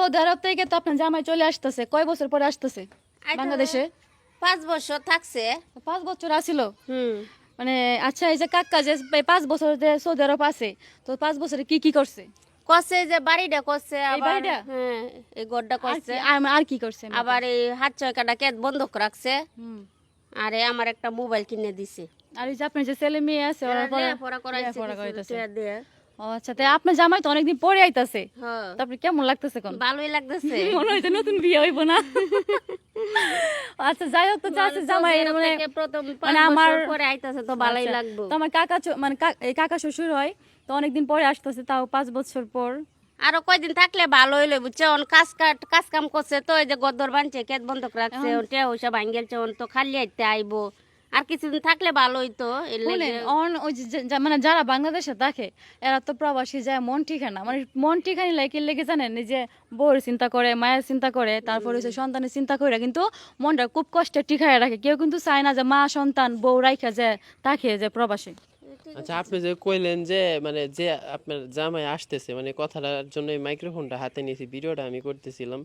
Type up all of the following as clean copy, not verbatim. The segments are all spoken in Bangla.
সৌদি আরব থেকে তো আপনার জামাই চলে আসতেছে, কয় বছর পরে আসতেছে বাংলাদেশে? 5 বছর থাকছে। 5 বছর আসিল। হুম। মানে আচ্ছা, এই যে কাকা যে 5 বছর যে সৌদি আরব আছে, তো 5 বছরে কি কি করছে? করছে যে বাড়িটা করছে, এই আবার বাড়িটা? হ্যাঁ এই ঘরটা আর করছে, কি আর কি করছে এমনিতে? আবার এই হাত ছয়কাটা কেট বন্ধক রাখছে, হুম। আর আমার একটা মোবাইল কিনে দিছে। আর এই যে আপনার যে ছেলে মেয়ে আছে ওরা লেখাপড়া করাইছে লেখাপড়া কিছু করাইতেছে। টাকা দিয়ে। ও আচ্ছা, তাই আপনার জামাই তো অনেকদিন পরে আইতাছে, হ্যাঁ, তারপরে কেমন লাগতেছে কোন? ভালোই লাগতেছে। মনে হইছে নতুন বিয়ে হইব না? আচ্ছা, যাই হোক, তো চাচি জামাই মানে প্রথম মানে 5 আমার বছর পরে আইতাছে তো ভালোই আচ্ছা, লাগবে। তো আমার কাকা মানে এই কাকা শ্বশুর হয়, তো অনেকদিন পরে আসতেছে, তাও 5 বছর পর। আরো কয়দিন থাকলে ভালো হইলো বুঝছো, কাজ কাম করছে তো, এই যে গদ্দর বানছে কেট বন্ধক রাখছে, এখন টিয়া পয়সা ভাঙ্গেলছে, তো খালি আইতে আইবো। আর কিছুদিন থাকলে ভালো হইতো এর লাগে। শুনেন, ওই মানে যারা বাংলাদেশে থাকে, এরা তো প্রবাসী যায় মন ঠিকানা, মানে মন ঠিকানি লাগে লেগে জানেন, এই যে বউর চিন্তা করে, মায়ের চিন্তা করে, তারপর হচ্ছে সন্তানের চিন্তা করে, কিন্তু মনটা খুব কষ্টে টিকায় রাখে। কেউ কিন্তু চায় না যে মা সন্তান বউ রাইখা যে তাকে যে প্রবাসী। আচ্ছা, আপনি যে কইলেন যে মানে যে আপনার জামাই আসতেছে, মানে কথাটার জন্য মাইক্রোফোনটা হাতে নিয়েছি, ভিডিওটা আমি করতেছিলাম,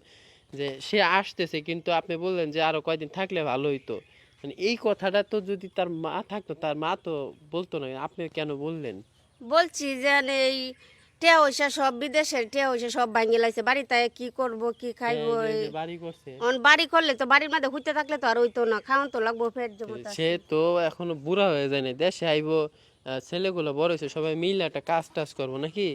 যে সে আসতেছে, কিন্তু আপনি বললেন যে আরো কয়দিন থাকলে ভালো হইতো। মানে এই কথাটা তো যদি তার মা থাকতো, তার মা তো বলতো না, আপনি কেন বললেন? বলছি যে এই টিয়া পয়সা সব বিদেশের টিয়া পয়সা সব ভাঙ্গে লাইছে, বাড়িতে কি করব কি খাইবো। এই যে বাড়ি করছে, বাড়ি করলে তো বাড়ির মধ্যে হইতে থাকলে তো আর হইতো না, খাওয়ান তো লাগবো পেট জমতে। সে তো এখনো বুড়া হয়ে যায় না, দেশে আইবো, ছেলেগুলো বড় হয়েছে, সবাই মিলে একটা কাজ টাজ করবো নাকি?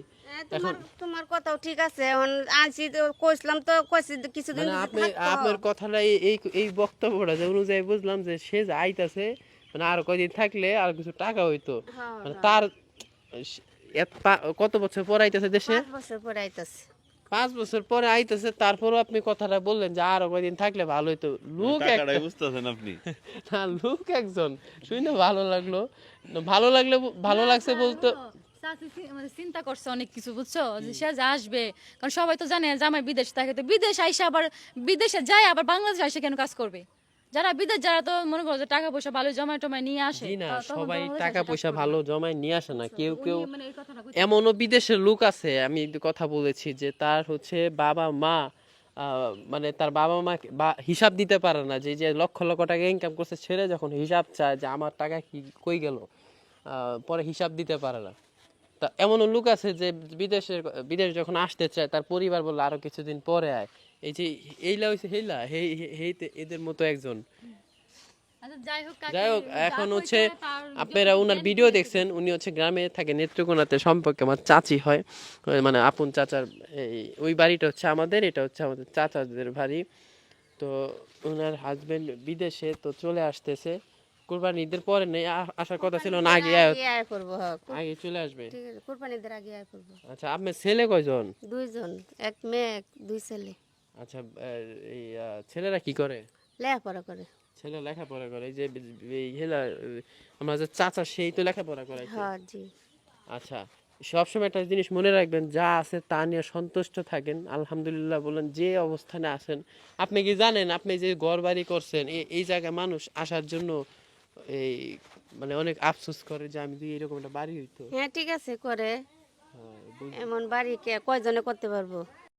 তোমার তোমার কথাও ঠিক আছে, এখন আনছি তো কইছিলাম তো কইছি কিছুদিন মানে যদি আপনি থাকতো। আপনার কথাটা এই এই বক্তব্যটা যে অনুযায়ী বুঝলাম যে সে যে আইতাছে, মানে আর কয়দিন থাকলে আর কিছু টাকা হইতো। হ্যাঁ, মানে হ্যাঁ। তার কত বছর পর আইতাছে দেশে? 5 বছর পরে আইতাছে। 5 বছর পরে আইতাছে, তারপরও আপনি কথাটা বললেন যে আর কয়দিন থাকলে ভালো হইতো। লোক একটা টাকাটাই বুঝতেছেন আপনি। না, লোক একজন শুনে ভালো লাগলো, ভালো লাগলে ভালো লাগছে বলতো। চাচি মানে চিন্তা করছে অনেক কিছু, বুঝছো, যে সে যে আসবে, কারণ সবাই তো জানে জামাই বিদেশ থাকে, তো বিদেশ আইসা আবার বিদেশে যায় আবার বাংলাদেশে আইসা কেন কাজ করবে? যারা বিদেশ, যারা তো মনে করো যে টাকা পয়সা ভালো জমায় টমায় নিয়ে আসে, জি না, তখন সবাই বাংলাদেশে টাকা আইসা কাজ পয়সা করবে। ভালো জমায় নিয়ে আসে না, কেউ উনি কেউ মানে এই কথাটা এমনও বিদেশের লোক আছে, আমি কথা বলেছি যে তার হচ্ছে বাবা মা, মানে তার বাবা মা হিসাব দিতে পারে না, যে যে লক্ষ লক্ষ টাকা ইনকাম করছে, ছেড়ে যখন হিসাব চায় যে আমার টাকা কি কই গেল, পরে হিসাব দিতে পারে না। তা এমনও লোক আছে যে বিদেশ যখন আসতে চায়, তার পরিবার বলে আরো কিছুদিন পরে আয়। এই যে এইলা হইছে হেইলা এদের মতো একজন। আচ্ছা, যাই হোক যাই হোক, যা এখন কইছে হচ্ছে তার আপনারা ওনার ভিডিও দেখছেন, উনি হচ্ছে গ্রামে থাকে, নেত্রকোনাতে, সম্পর্কে আমার চাচি হয়, ওই মানে আপন চাচার। ওই বাড়িটা হচ্ছে আমাদের, এটা হচ্ছে আমাদের চাচাদের বাড়ি। তো ওনার হাজবেন্ড বিদেশে, তো চলে আসতেছে কুরবানি ঈদের পরে, নেই আসার কথা ছিল না, আগে আগে আয় করবো, হ্যাঁ আগে চলে আসবে। ঠিক আছে, কুরবানিদের আগে আয় করবো। আচ্ছা, আপনার ছেলে কয়জন? 2 জন, এক মেয়ে 2 ছেলে। আচ্ছা, এই ছেলেরা কি করে? লেখাপড়া করে। ছেলে লেখাপড়া করে, এই যে এই হেলা, আমরা যে চাচা, সেই তো লেখাপড়া করাইছে। হ্যাঁ জি। আচ্ছা, সবসময় একটা জিনিস মনে রাখবেন, যা আছে তা নিয়ে সন্তুষ্ট থাকেন, আলহামদুলিল্লাহ বলেন, যে অবস্থানে আছেন। আপনি কি জানেন, আপনি যে ঘর বাড়ি করছেন, এই জায়গায় মানুষ আসার জন্য এই মানে অনেক আফসোস করে যে আমি যদি এরকম একটা বাড়ি হইতো। হ্যাঁ ঠিক আছে করে, হ্যাঁ, এমন বাড়ি কে কয়জনে করতে পারবো?